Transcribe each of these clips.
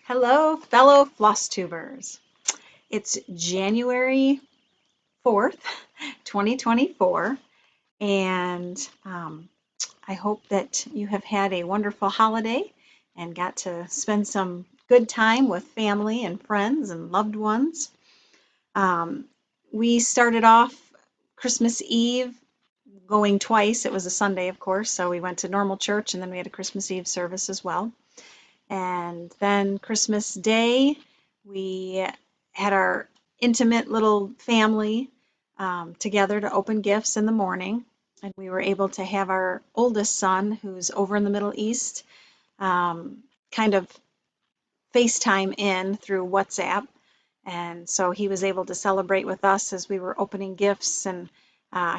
Hello, fellow Flosstubers. It's January 4th, 2024, and I hope that you have had a wonderful holiday and got to spend some good time with family and friends and loved ones. Um, we started off Christmas Eve going twice. It was a Sunday, of course, so we went to normal church and then we had a Christmas Eve service as well. And then Christmas Day, we had our intimate little family together to open gifts in the morning. And we were able to have our oldest son, who's over in the Middle East, kind of FaceTime in through WhatsApp. And so he was able to celebrate with us as we were opening gifts. And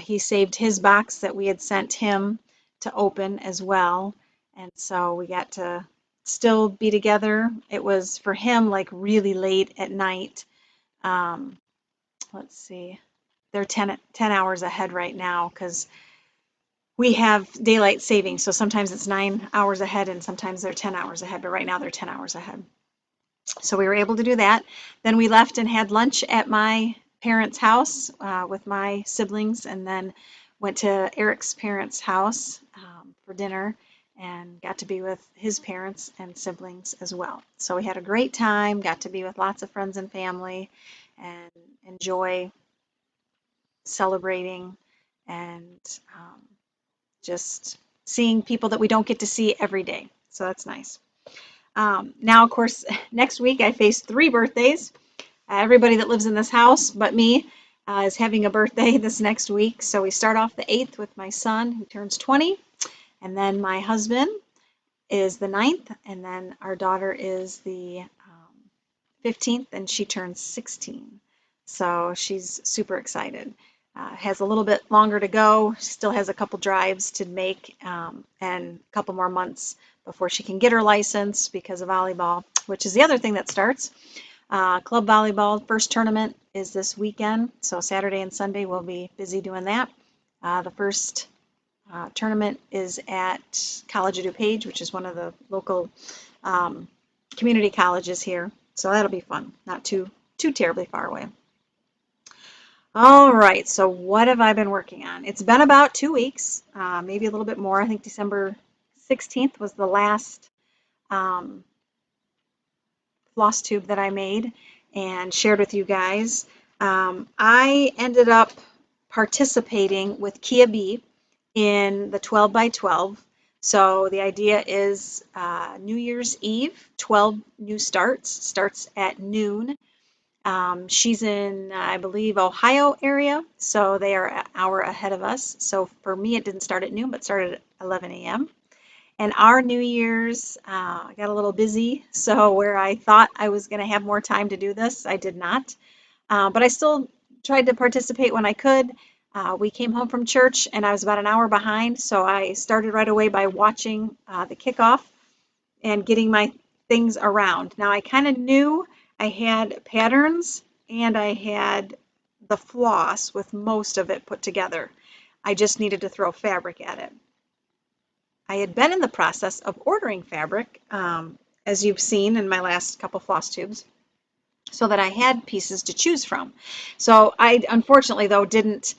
he saved his box that we had sent him to open as well. And so we got to still be together. It was for him like really late at night. Let's see, they're 10 hours ahead right now because we have daylight savings. So sometimes it's 9 hours ahead and sometimes they're 10 hours ahead, but right now they're 10 hours ahead. So we were able to do that. Then we left and had lunch at my parents' house with my siblings, and then went to Eric's parents' house for dinner and got to be with his parents and siblings as well. So we had a great time, got to be with lots of friends and family and enjoy celebrating and just seeing people that we don't get to see every day. So that's nice. Now, of course, next week I face 3 birthdays. Everybody that lives in this house but me is having a birthday this next week. So we start off the 8th with my son, who turns 20. And then my husband is the 9th. And then our daughter is the 15th, and she turns 16. So she's super excited. Has a little bit longer to go. She still has a couple drives to make and a couple more months before she can get her license because of volleyball, which is the other thing that starts. Club volleyball first tournament is this weekend, so Saturday and Sunday we'll be busy doing that. The first tournament is at College of DuPage, which is one of the local community colleges here, so that'll be fun. Not too terribly far away. All right, so what have I been working on? It's been about 2 weeks, maybe a little bit more. I think December 16th was the last Flosstube that I made and shared with you guys. I ended up participating with Kia B in the 12 by 12. So the idea is New Year's Eve, 12 new starts at noon. She's in, I believe, Ohio area, so they are an hour ahead of us. So for me, it didn't start at noon, but started at 11 a.m. And our New Year's, I got a little busy, so where I thought I was going to have more time to do this, I did not. But I still tried to participate when I could. We came home from church, and I was about an hour behind, so I started right away by watching the kickoff and getting my things around. Now, I kind of knew I had patterns, and I had the floss with most of it put together. I just needed to throw fabric at it. I had been in the process of ordering fabric, as you've seen in my last couple floss tubes, so that I had pieces to choose from. So I, unfortunately, though, didn't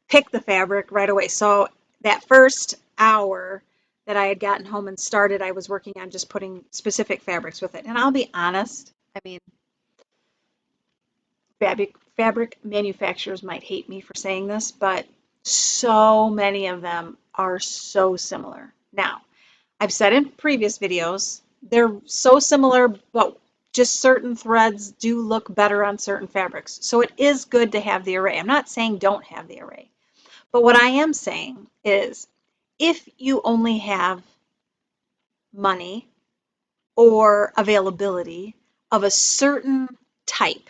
pick the fabric right away. So that first hour that I had gotten home and started, I was working on just putting specific fabrics with it. And I'll be honest, I mean, fabric manufacturers might hate me for saying this, but so many of them are so similar. Now, I've said in previous videos, they're so similar, but just certain threads do look better on certain fabrics. So it is good to have the array. I'm not saying don't have the array. But what I am saying is if you only have money or availability of a certain type,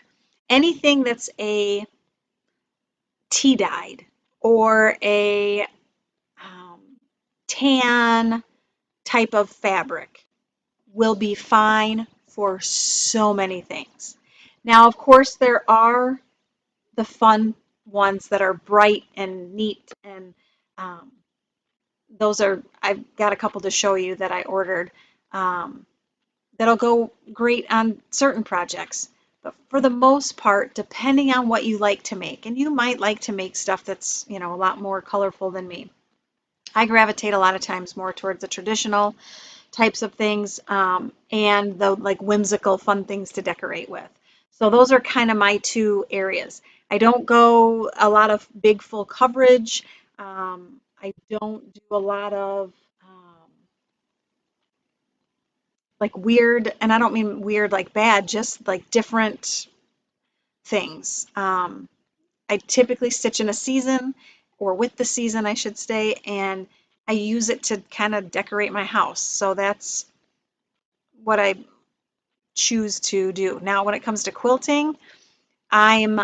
anything that's a tea-dyed or a tan type of fabric will be fine for so many things. Now, of course, there are the fun ones that are bright and neat, and those are, I've got a couple to show you that I ordered. that'll go great on certain projects. But for the most part, depending on what you like to make, and you might like to make stuff that's, you know, a lot more colorful than me. I gravitate a lot of times more towards the traditional types of things, and the like whimsical, fun things to decorate with. So those are kind of my two areas. I don't go a lot of big full coverage. I don't do a lot of like weird, and I don't mean weird like bad, just like different things. I typically stitch in a season or with the season, I should say, and I use it to kind of decorate my house. So that's what I choose to do. Now, when it comes to quilting, I'm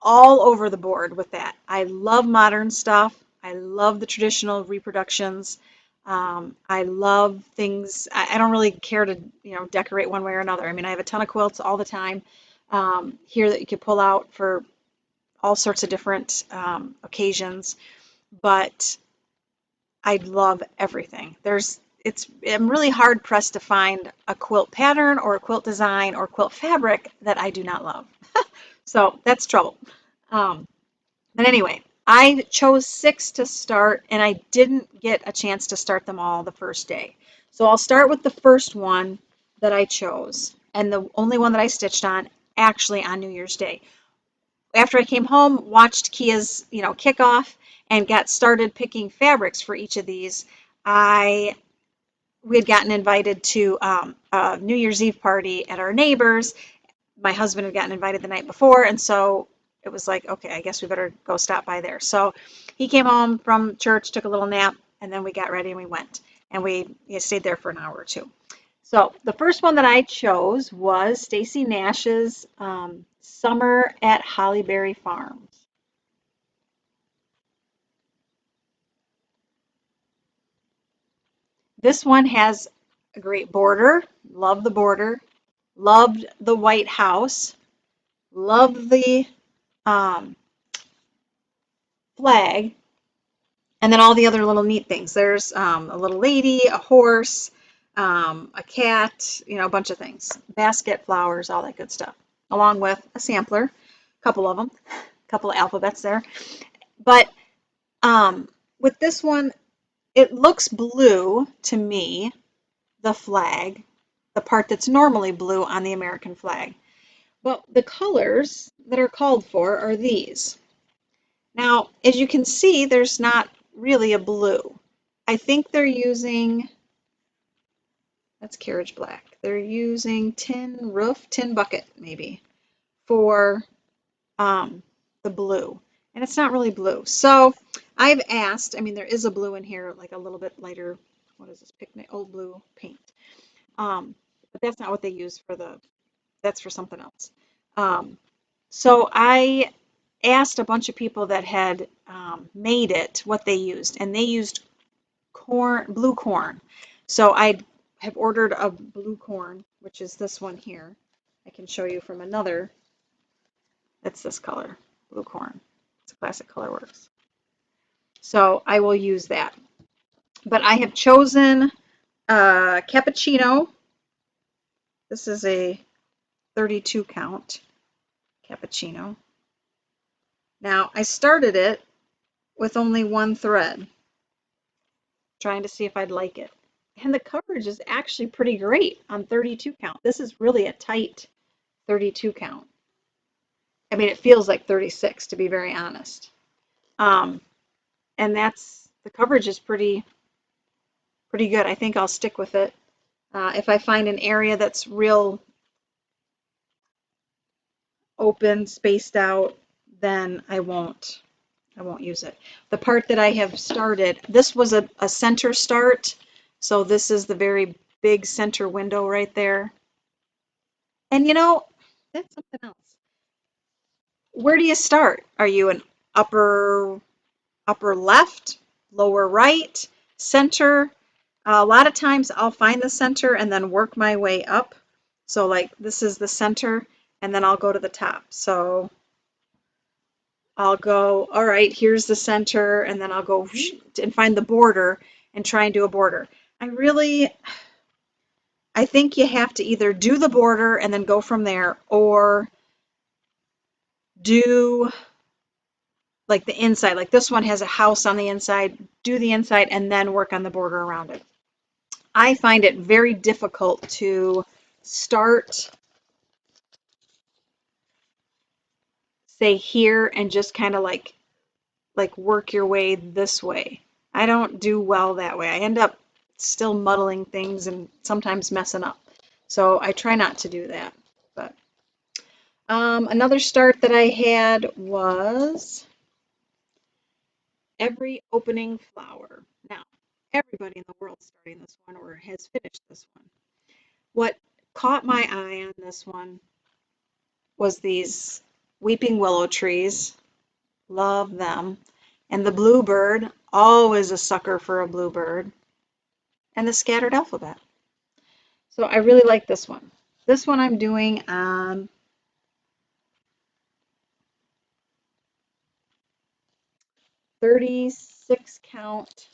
all over the board with that. I love modern stuff. I love the traditional reproductions. I love things. I don't really care to, you know, decorate one way or another. I mean, I have a ton of quilts all the time here that you could pull out for all sorts of different occasions, but I love everything. I'm really hard pressed to find a quilt pattern or a quilt design or quilt fabric that I do not love. So that's trouble. Um, but anyway, I chose 6 to start, and I didn't get a chance to start them all the first day. So I'll start with the first one that I chose, and the only one that I stitched on actually on New Year's Day. After I came home, watched Kia's, you know, kickoff and got started picking fabrics for each of these, I we had gotten invited to a New Year's Eve party at our neighbors. My husband had gotten invited the night before, and so it was like, okay, I guess we better go stop by there. So he came home from church, took a little nap, and then we got ready and we went. And we stayed there for an hour or two. So the first one that I chose was Stacy Nash's Summer at Hollyberry Farms. This one has a great border. Love the border. Loved the White House. Loved the um, flag. And then all the other little neat things. There's a little lady, a horse, a cat, you know, a bunch of things. Basket, flowers, all that good stuff. Along with a sampler, a couple of them, a couple of alphabets there. But with this one, it looks blue to me, the flag, the part that's normally blue on the American flag. But the colors that are called for are these. Now, as you can see, there's not really a blue. I think they're using, that's carriage black. They're using tin bucket maybe for the blue. And it's not really blue. So I've asked, I mean, there is a blue in here, like a little bit lighter, what is this, picnic, old blue paint. But that's not what they use for that's for something else. So I asked a bunch of people that had made it what they used, and they used blue corn. So I have ordered a blue corn, which is this one here. I can show you from another. It's this color, blue corn. It's a classic Colorworks. So I will use that. But I have chosen cappuccino. This is a 32 count cappuccino. Now I started it with only one thread, trying to see if I'd like it. And the coverage is actually pretty great on 32 count. This is really a tight 32 count. I mean, it feels like 36 to be very honest. And the coverage is pretty good. I think I'll stick with it. If I find an area that's real open, spaced out, then I won't use it. The part that I have started, this was a center start. So this is the very big center window right there. And you know, that's something else. Where do you start? Are you an upper left, lower right, center? A lot of times I'll find the center and then work my way up. So like this is the center, and then I'll go to the top. So I'll go, all right, here's the center, and then I'll go and find the border and try and do a border. I think you have to either do the border and then go from there, or do like the inside. Like this one has a house on the inside, do the inside and then work on the border around it. I find it very difficult to start, say here, and just kind of like work your way this way. I don't do well that way. I end up still muddling things and sometimes messing up. So I try not to do that. But another start that I had was every opening flower. Now, everybody in the world is starting this one or has finished this one. What caught my eye on this one was these weeping willow trees. Love them. And the bluebird, always a sucker for a bluebird. And the scattered alphabet. So I really like this one. This one I'm doing on 36 count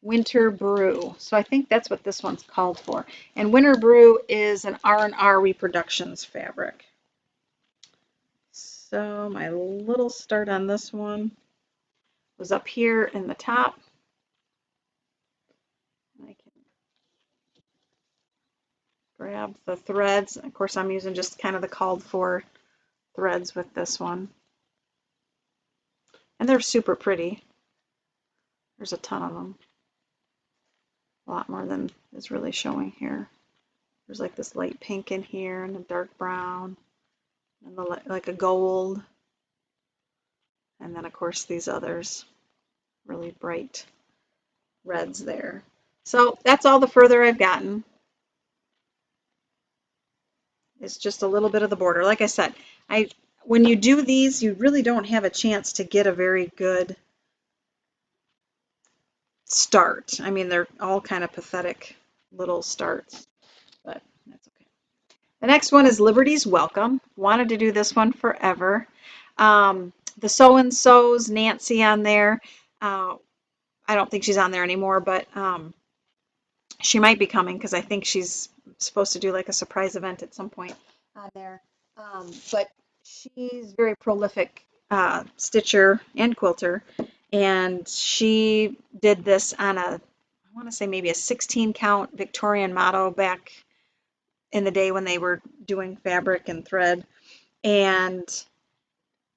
Winter Brew. So I think that's what this one's called for. And Winter Brew is an R&R Reproductions fabric. So my little start on this one was up here in the top. I can grab the threads. Of course, I'm using just kind of the called for threads with this one. And they're super pretty. There's a ton of them. A lot more than is really showing here. There's like this light pink in here and a dark brown and the, like a gold. And then of course these others, really bright reds there. So that's all the further I've gotten. It's just a little bit of the border. Like I said, when you do these, you really don't have a chance to get a very good start. I mean, they're all kind of pathetic little starts, but that's okay. The next one is Liberty's Welcome. Wanted to do this one forever. The So-and-so's Nancy on there. I don't think she's on there anymore, but she might be coming because I think she's supposed to do like a surprise event at some point on there. But she's very prolific stitcher and quilter, and she did this on I want to say maybe a 16 count Victorian motto back in the day when they were doing fabric and thread, and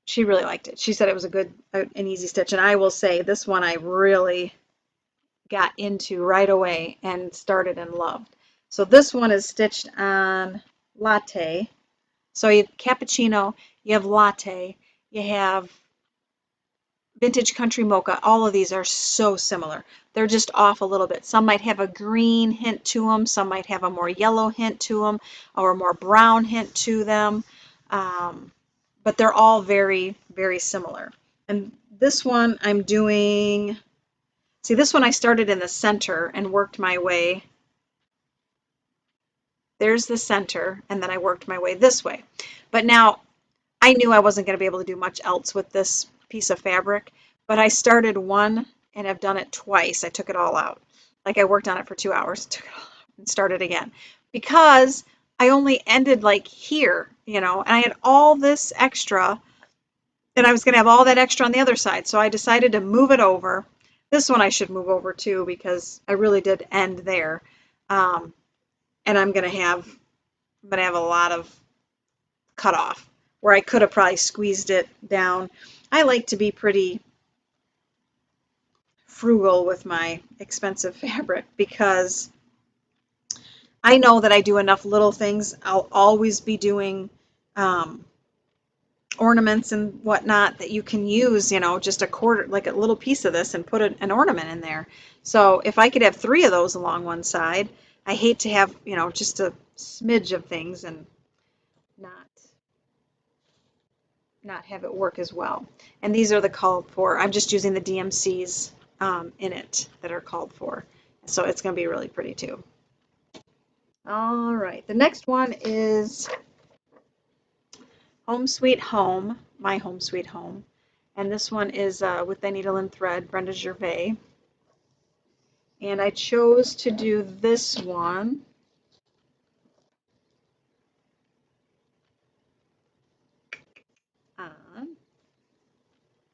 she really liked it. She said it was an easy stitch, and I will say this one I really got into right away and started and loved. So this one is stitched on latte. So you have cappuccino, you have latte, you have vintage country mocha. All of these are so similar. They're just off a little bit. Some might have a green hint to them, some might have a more yellow hint to them, or a more brown hint to them. But they're all very, very similar. And this one I'm doing, see, this one I started in the center and worked my way. There's the center, and then I worked my way this way. But now I knew I wasn't going to be able to do much else with this piece of fabric, but I started one and I've done it twice. I took it all out. Like I worked on it for 2 hours, took it all out and started again because I only ended like here, and I had all this extra and I was going to have all that extra on the other side. So I decided to move it over. This one I should move over too because I really did end there. And I'm going to have a lot of cut off where I could have probably squeezed it down. I like to be pretty frugal with my expensive fabric because I know that I do enough little things. I'll always be doing ornaments and whatnot that you can use, just a quarter, like a little piece of this and put an ornament in there. So if I could have 3 of those along one side, I hate to have, just a smidge of things and not have it work as well. And these are the called for. I'm just using the DMCs in it that are called for. So it's going to be really pretty too. All right, the next one is Home Sweet Home, My Home Sweet Home. And this one is with the needle and thread, Brenda Gervais. And I chose to do this one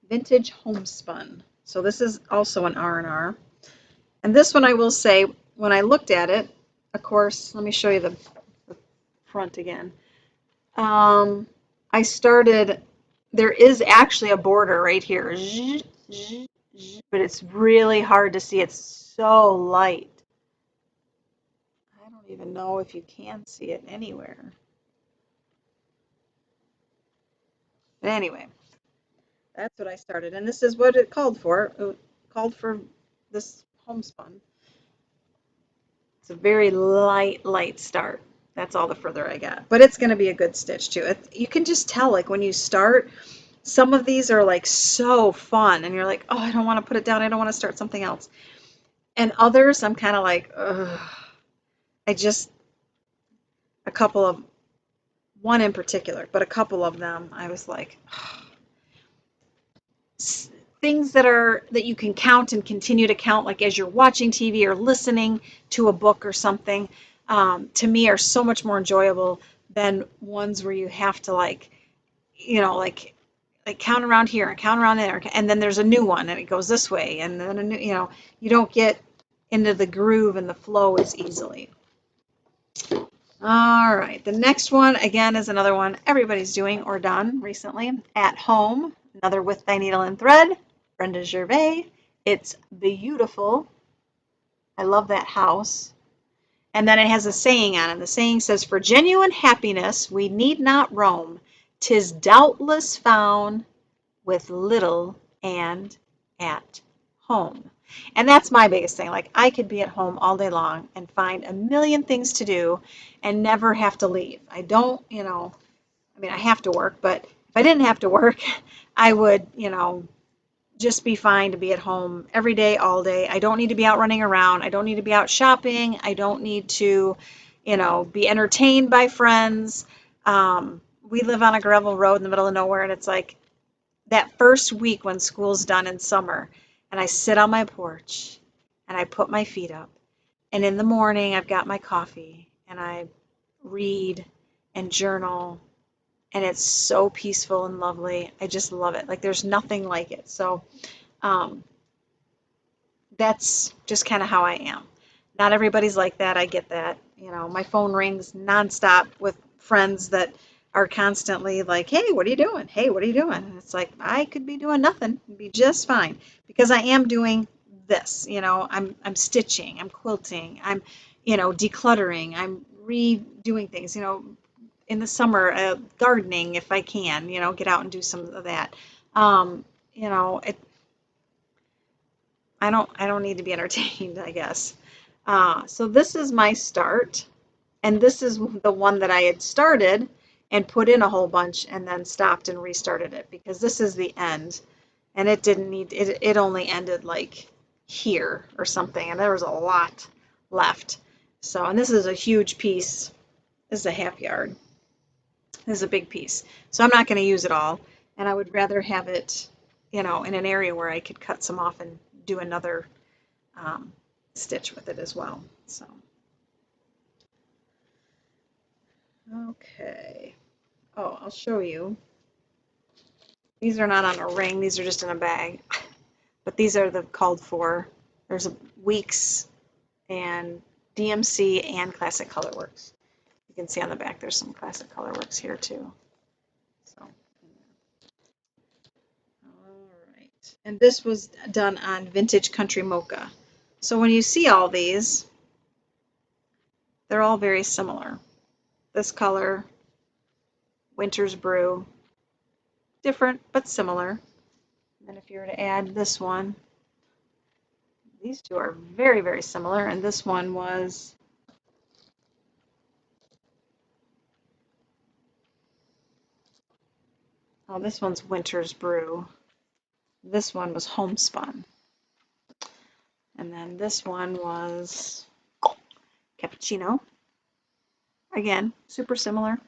Vintage Homespun. So this is also an R&R. And this one I will say, when I looked at it, of course, let me show you the front again. I started, there is actually a border right here, but it's really hard to see. It's so light. I don't even know if you can see it anywhere. But anyway, that's what I started. And this is what it called for. It called for this homespun. It's a very light start. That's all the further I got. But it's going to be a good stitch too. You can just tell, like when you start, some of these are like so fun and you're like, oh, I don't want to put it down. I don't want to start something else. And others, I'm kind of like, ugh. A couple of, one in particular, but a couple of them, I was like, things that you can count and continue to count, like as you're watching TV or listening to a book or something, to me are so much more enjoyable than ones where you have to like count around here and count around there, and then there's a new one and it goes this way, and then a new, you don't get into the groove and the flow as easily. All right, the next one again is another one everybody's doing or done recently. At Home, another With Thy Needle and Thread, Brenda Gervais. It's beautiful. I love that house. And then it has a saying on it. The saying says, "For genuine happiness we need not roam. 'Tis doubtless found with little and at home." And that's my biggest thing. Like, I could be at home all day long and find a million things to do and never have to leave. I don't, I mean, I have to work, but if I didn't have to work, I would, just be fine to be at home every day, all day. I don't need to be out running around. I don't need to be out shopping. I don't need to, be entertained by friends. We live on a gravel road in the middle of nowhere, and it's like that first week when school's done in summer, and I sit on my porch and I put my feet up. And in the morning, I've got my coffee and I read and journal, and it's so peaceful and lovely. I just love it. Like, there's nothing like it. So that's just kind of how I am. Not everybody's like that. I get that. My phone rings nonstop with friends that are constantly like, "Hey, what are you doing? Hey, what are you doing?" And it's like, I could be doing nothing, be just fine, because I am doing this. I'm stitching, I'm quilting, I'm, decluttering, I'm redoing things. In the summer, gardening if I can. Get out and do some of that. It. I don't need to be entertained, I guess. So this is my start. And this is the one that I had started and put in a whole bunch and then stopped and restarted it, because this is the end. And it didn't need, it only ended like here or something. And there was a lot left. So, and this is a huge piece. This is a half yard. This is a big piece. So I'm not going to use it all. And I would rather have it, in an area where I could cut some off and do another stitch with it as well. So. Okay. Oh, I'll show you. These are not on a ring. These are just in a bag. But these are the called for. There's Weeks and DMC and Classic Colorworks. You can see on the back there's some Classic Colorworks here too. So, all right. And this was done on Vintage Country Mocha. So when you see all these, they're all very similar. This color, Winter's Brew, different but similar. And if you were to add this one, these two are very, very similar. And this one was this one's Winter's Brew. This one was Homespun. And then this one was Cappuccino. Again, super similar.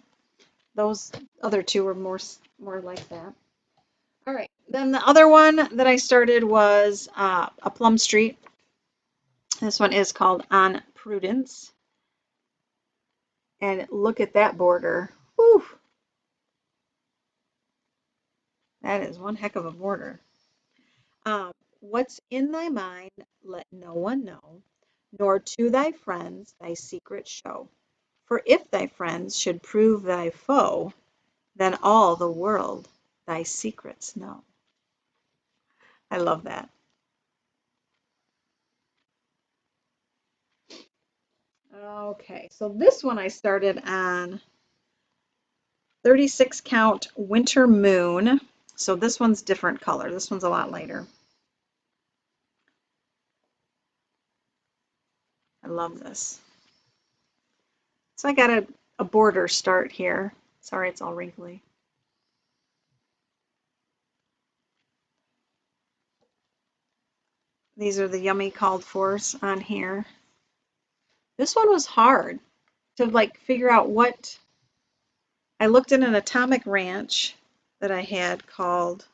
Those other two were more like that. All right. Then the other one that I started was a Plum Street. This one is called On Prudence. And look at that border. Whew. That is one heck of a border. What's in thy mind, let no one know, nor to thy friends thy secret show. For if thy friends should prove thy foe, then all the world thy secrets know. I love that. Okay, so this one I started on 36 count Winter Moon. So this one's different color. This one's a lot lighter. I love this. So I got a border start here. Sorry, it's all wrinkly. These are the yummy called fors on here. This one was hard to like figure out what. I looked at an Atomic Ranch that I had called,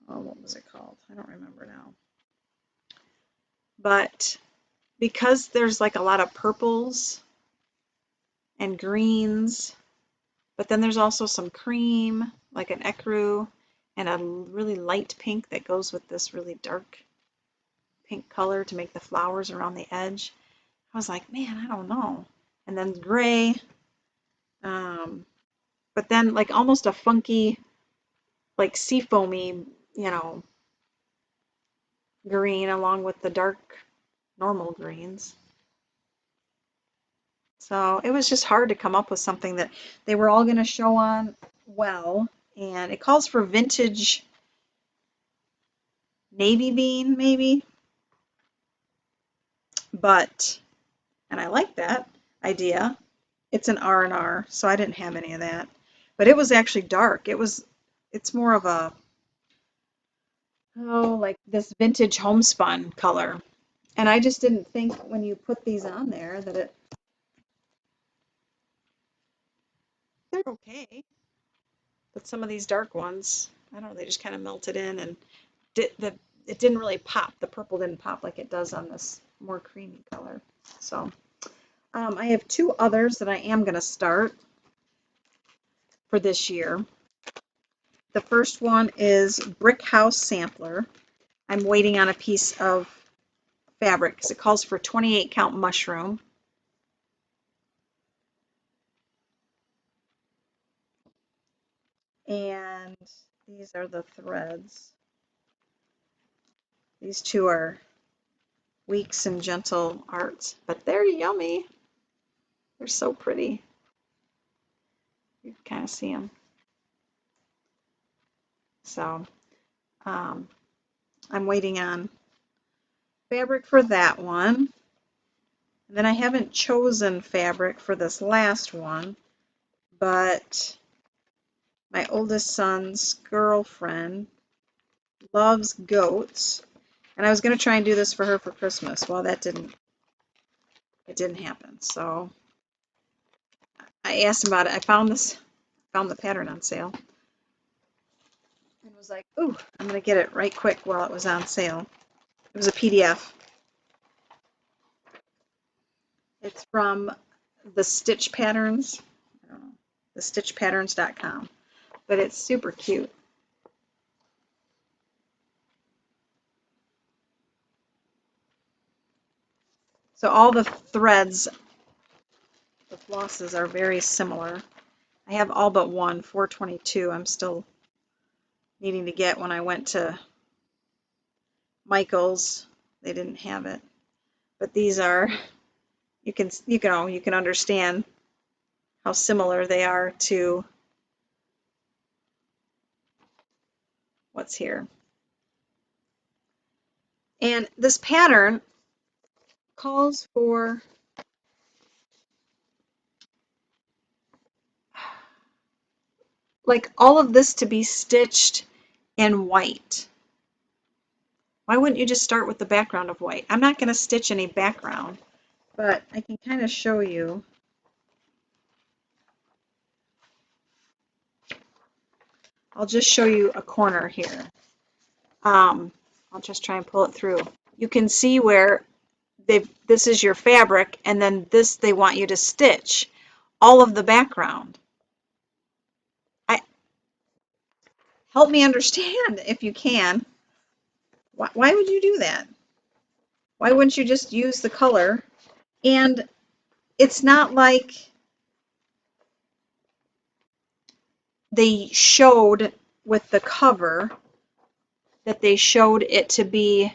oh, what was it called? I don't remember now. But because there's like a lot of purples and greens, but then there's also some cream, like an ecru, and a really light pink that goes with this really dark pink color to make the flowers around the edge. I was like, man, I don't know. And then gray, but then like almost a funky, like seafoamy, green along with the dark normal greens. So it was just hard to come up with something that they were all going to show on well. And it calls for vintage navy bean, maybe. But, and I like that idea. It's an R&R, so I didn't have any of that. But it was actually dark. It's more of a, like this vintage homespun color. And I just didn't think when you put these on there that they're okay. But some of these dark ones, I don't know, they just kind of melted in and it didn't really pop. The purple didn't pop like it does on this more creamy color. So I have two others that I am going to start for this year. The first one is Brick House Sampler. I'm waiting on a piece of fabric because it calls for 28 count mushroom. And these are the threads. These two are Weeks and Gentle Arts, but they're yummy. They're so pretty. You can kind of see them. So I'm waiting on fabric for that one. And then I haven't chosen fabric for this last one, but my oldest son's girlfriend loves goats, and I was going to try and do this for her for Christmas. Well, it didn't happen. So I asked him about it. I found the pattern on sale, and was like, "Ooh, I'm going to get it right quick while it was on sale." It was a PDF. It's from the Stitch Patterns. I don't know, thestitchpatterns.com, but it's super cute. So all the threads, the flosses are very similar. I have all but one, 422. I'm still needing to get. When I went to Michael's, they didn't have it. But these are, you can understand how similar they are to what's here. And this pattern calls for like all of this to be stitched in white. Why wouldn't you just start with the background of white? I'm not going to stitch any background, but I can kind of show you. I'll just show you a corner here. I'll just try and pull it through. You can see where this is your fabric, and then this they want you to stitch all of the background. Help me understand if you can. Why would you do that? Why wouldn't you just use the color? And it's not like they showed with the cover that they showed it to be,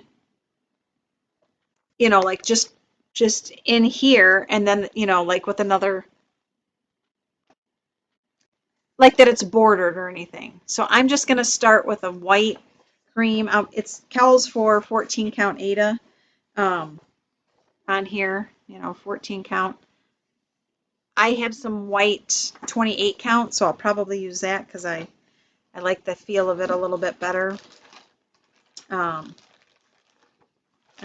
you know, like just in here, and then, you know, like with another, like that it's bordered or anything. So I'm just going to start with a white cream. It's calls for 14 count Aida on here, you know, 14 count. I have some white 28 count, so I'll probably use that because I like the feel of it a little bit better. And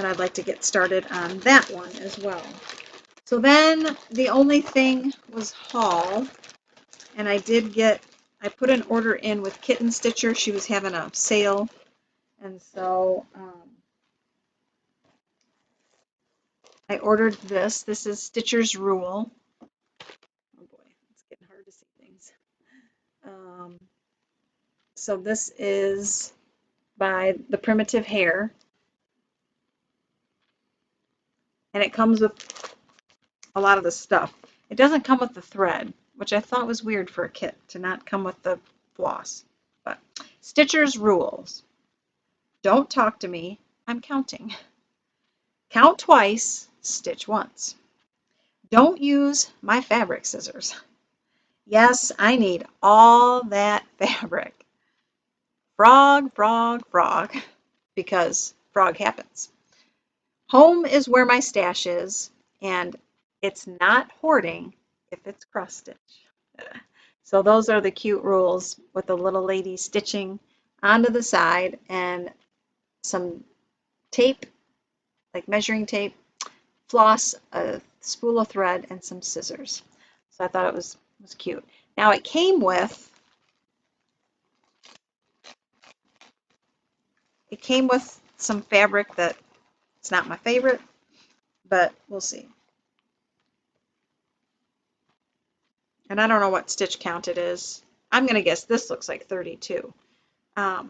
I'd like to get started on that one as well. So then the only thing was haul, and I put an order in with Kitten Stitcher. She was having a sale, and so I ordered this. This is Stitcher's Rule. Oh boy, it's getting hard to see things. So this is by the Primitive Hare, and it comes with a lot of the stuff. It doesn't come with the thread, which I thought was weird for a kit to not come with the floss. But Stitcher's Rules. Don't talk to me, I'm counting. Count twice, stitch once. Don't use my fabric scissors. Yes, I need all that fabric. Frog, frog, frog, because frog happens. Home is where my stash is, and it's not hoarding if it's cross stitch. So those are the cute rules with the little lady stitching onto the side and some tape, like measuring tape, floss, a spool of thread, and some scissors. So I thought it was cute. Now it came with some fabric that it's not my favorite, but we'll see. And I don't know what stitch count it is. I'm going to guess this looks like 32. And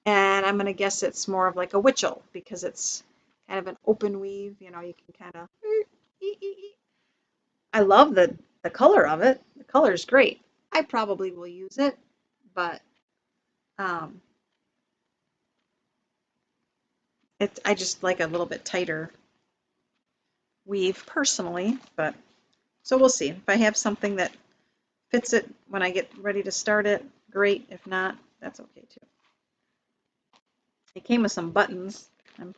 I'm going to guess it's more of like a witchel because it's kind of an open weave. You know, you can kind of... I love the color of it. The color is great. I probably will use it, but I just like a little bit tighter weave personally, but so we'll see. If I have something that fits it when I get ready to start it, great. If not, that's okay too. It came with some buttons. I'm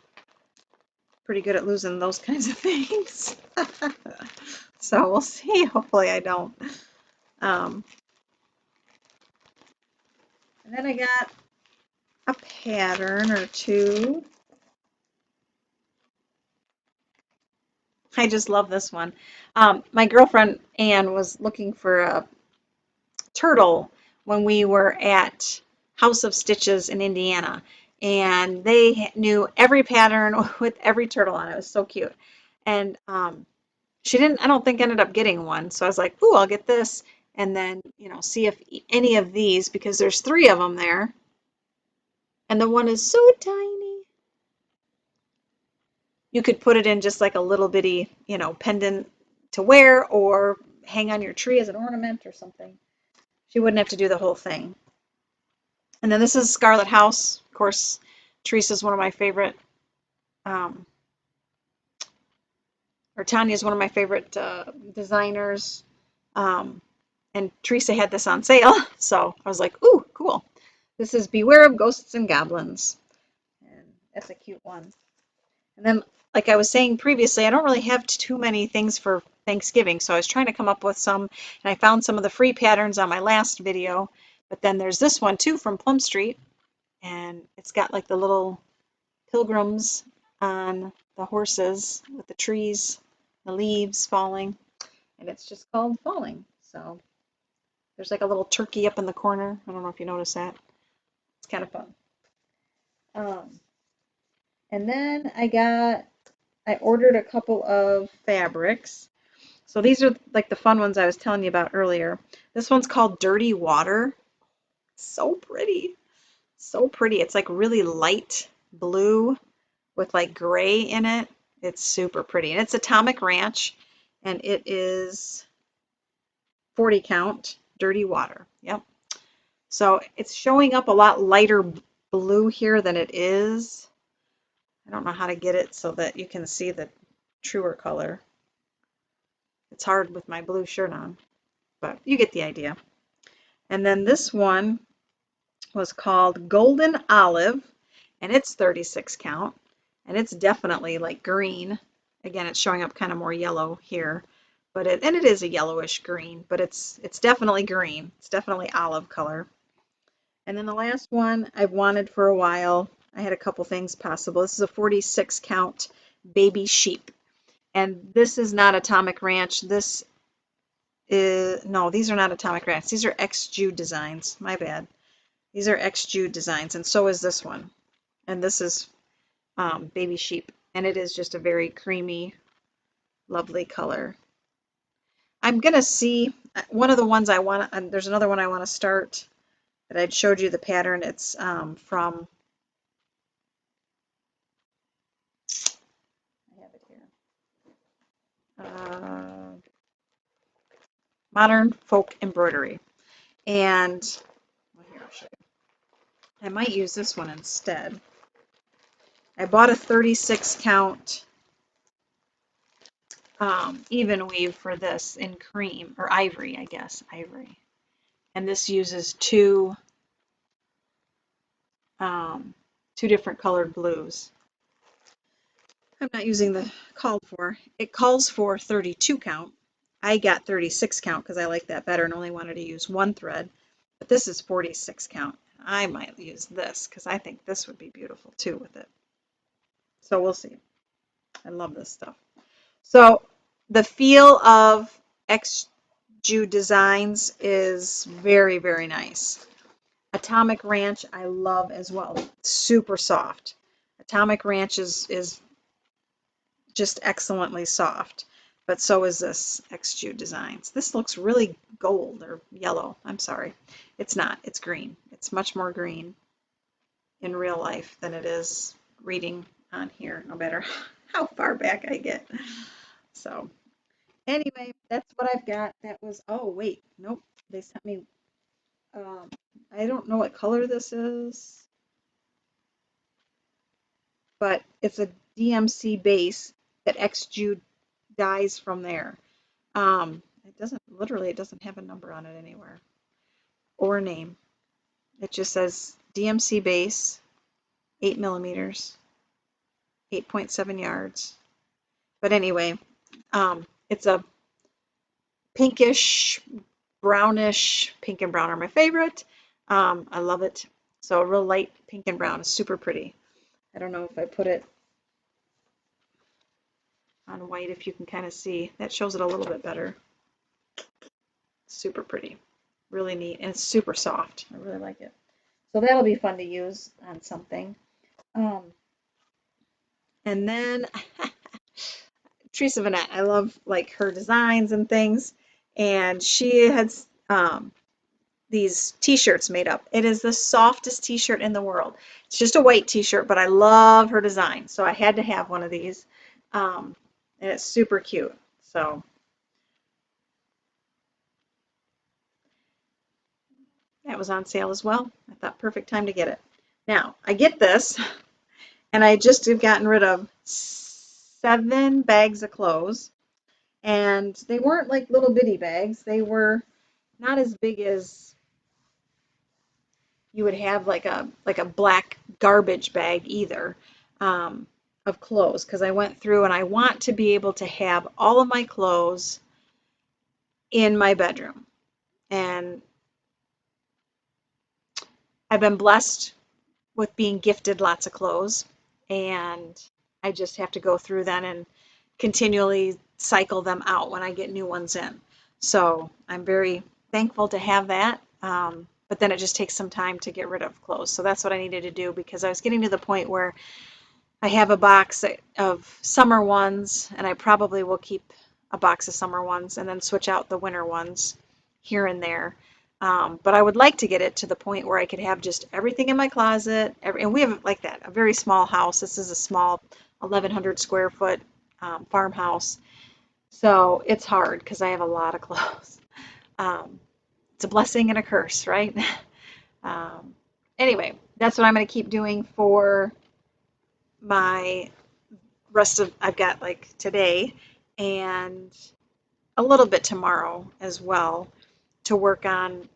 pretty good at losing those kinds of things. So we'll see. Hopefully I don't. And then I got a pattern or two. I just love this one. My girlfriend Anne was looking for a turtle when we were at House of Stitches in Indiana, and they knew every pattern with every turtle on it. It was so cute. And she didn't, I don't think, ended up getting one. So I was like, ooh, I'll get this, and then, you know, see if any of these, because there's 3 of them there, and the one is so tiny. You could put it in just like a little bitty, you know, pendant to wear or hang on your tree as an ornament or something. She wouldn't have to do the whole thing. And then this is Scarlet House. Of course, Theresa's one of my favorite, or Tanya's one of my favorite designers. And Theresa had this on sale, so I was like, ooh, cool. This is Beware of Ghosts and Goblins. And that's a cute one. And then, like I was saying previously, I don't really have too many things for Thanksgiving, so I was trying to come up with some, and I found some of the free patterns on my last video. But then there's this one too from Plum Street, and it's got like the little pilgrims on the horses with the trees, the leaves falling, and it's just called Falling. So there's like a little turkey up in the corner. I don't know if you noticed that. It's kind of fun. And then I ordered a couple of fabrics. So these are like the fun ones I was telling you about earlier. This one's called Dirty Water. So pretty. So pretty. It's like really light blue with like gray in it. It's super pretty. And it's Atomic Ranch, and it is 40 count dirty water. Yep. So it's showing up a lot lighter blue here than it is. I don't know how to get it so that you can see the truer color. It's hard with my blue shirt on, but you get the idea. And then this one was called Golden Olive, and it's 36 count, and it's definitely like green. Again, it's showing up kind of more yellow here, but it is a yellowish green, but it's definitely green. It's definitely olive color. And then the last one I've wanted for a while. I had a couple things possible. This is a 46 count baby sheep. And this is not Atomic Ranch. This is, no, these are not Atomic Ranch. These are X-Jude designs. My bad. These are X-Jude designs, and so is this one. And this is baby sheep. And it is just a very creamy, lovely color. I'm going to see one of the ones I want, there's another one I want to start that I'd showed you the pattern. It's from, I have it here, Modern Folk Embroidery. And well, here, I'll show you. I might use this one instead. I bought a 36 count even weave for this in cream, or ivory, I guess, ivory. And this uses two different colored blues. I'm not using the called for. It calls for 32 count. I got 36 count because I like that better and only wanted to use one thread. But this is 46 count. I might use this because I think this would be beautiful too with it. So we'll see. I love this stuff. So the feel of X-Jude Designs is very, very nice. Atomic Ranch I love as well. Super soft. Atomic Ranch is just excellently soft, but so is this X-Jude Designs. This looks really gold or yellow. I'm sorry. It's not. It's green. It's much more green in real life than it is reading on here, no matter how far back I get. So anyway, that's what I've got. That was, oh wait, nope. They sent me, I don't know what color this is, but it's a DMC base that X-Jude dyes from there. It doesn't have a number on it anywhere or a name. It just says DMC base, 8 millimeters, 8.7 yards. But anyway, it's a pinkish, brownish. Pink and brown are my favorite. I love it. So a real light pink and brown is super pretty. I don't know if I put it on white, if you can kind of see. That shows it a little bit better. Super pretty. Really neat. And it's super soft. I really like it. So that'll be fun to use on something. And then Theresa Venette, I love like her designs and things. And she has these t-shirts made up. It is the softest t-shirt in the world. It's just a white t-shirt, but I love her design. So I had to have one of these. And it's super cute. So that was on sale as well. I thought perfect time to get it. Now I get this, and I just have gotten rid of 7 bags of clothes, and they weren't like little bitty bags. They were not as big as you would have like a black garbage bag either, of clothes, because I went through and I want to be able to have all of my clothes in my bedroom. And I've been blessed with being gifted lots of clothes, and I just have to go through them and continually cycle them out when I get new ones in. So I'm very thankful to have that, but then it just takes some time to get rid of clothes. So that's what I needed to do, because I was getting to the point where I have a box of summer ones, and I probably will keep a box of summer ones and then switch out the winter ones here and there. But I would like to get it to the point where I could have just everything in my closet. And we have like that, a very small house. This is a small 1,100 square foot farmhouse. So it's hard because I have a lot of clothes. Um, it's a blessing and a curse, right? um, anyway, that's what I'm going to keep doing for my rest of, I've got like today and a little bit tomorrow as well to work on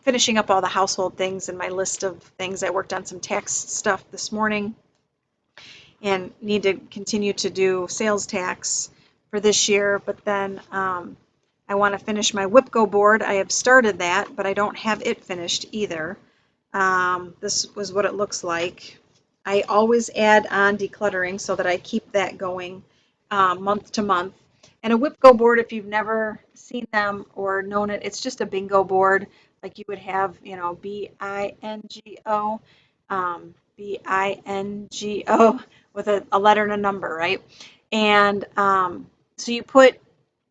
finishing up all the household things and my list of things. I worked on some tax stuff this morning and need to continue to do sales tax for this year, but then I want to finish my WIPGO board. I have started that, but I don't have it finished either. This was what it looks like. I always add on decluttering so that I keep that going month to month. And a WIPGO board, if you've never seen them or known it, it's just a bingo board like you would have, you know, B-I-N-G-O, B-I-N-G-O with a letter and a number, right? And so you put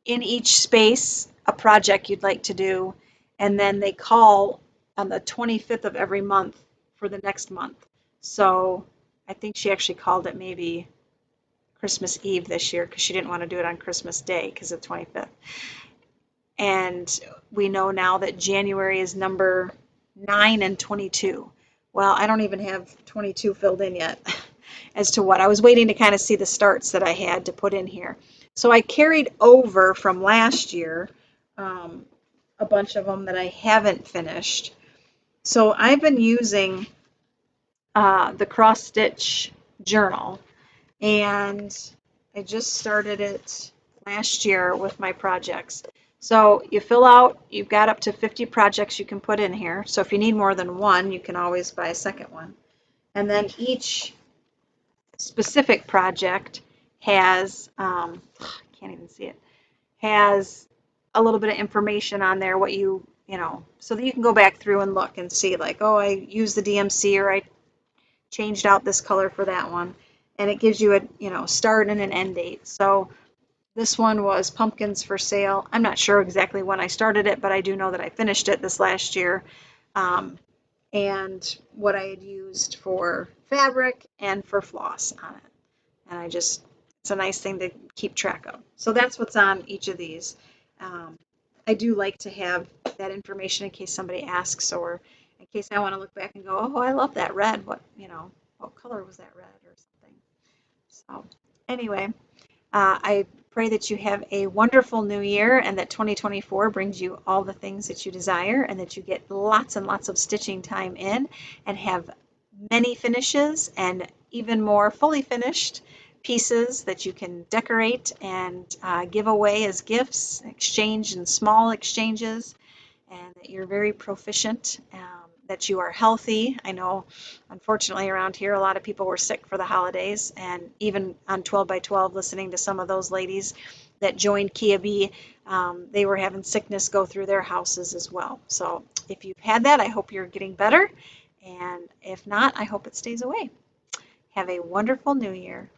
in each space a project you'd like to do, and then they call on the 25th of every month for the next month. So I think she actually called it maybe Christmas Eve this year because she didn't want to do it on Christmas Day because of the 25th. And we know now that January is number 9 and 22. Well, I don't even have 22 filled in yet as to what. I was waiting to kind of see the starts that I had to put in here. So I carried over from last year a bunch of them that I haven't finished. So I've been using the cross stitch journal, and I just started it last year with my projects. So you fill out, you've got up to 50 projects you can put in here. So if you need more than one, you can always buy a second one. And then each specific project has, can't even see it, has a little bit of information on there, what you know, so that you can go back through and look and see like, oh, I used the DMC or I changed out this color for that one. And it gives you a, you know, start and an end date. So this one was pumpkins for sale. I'm not sure exactly when I started it, but I do know that I finished it this last year. And what I had used for fabric and for floss on it. And I just, it's a nice thing to keep track of. So that's what's on each of these. I do like to have that information in case somebody asks, or in case I want to look back and go, oh, I love that red. What, you know, what color was that red or something? So anyway, I pray that you have a wonderful new year and that 2024 brings you all the things that you desire and that you get lots and lots of stitching time in and have many finishes and even more fully finished pieces that you can decorate and give away as gifts, exchange in small exchanges, and that you're very proficient, that you are healthy. I know, unfortunately, around here, a lot of people were sick for the holidays, and even on 12 by 12, listening to some of those ladies that joined Kia B, they were having sickness go through their houses as well. So if you've had that, I hope you're getting better, and if not, I hope it stays away. Have a wonderful new year.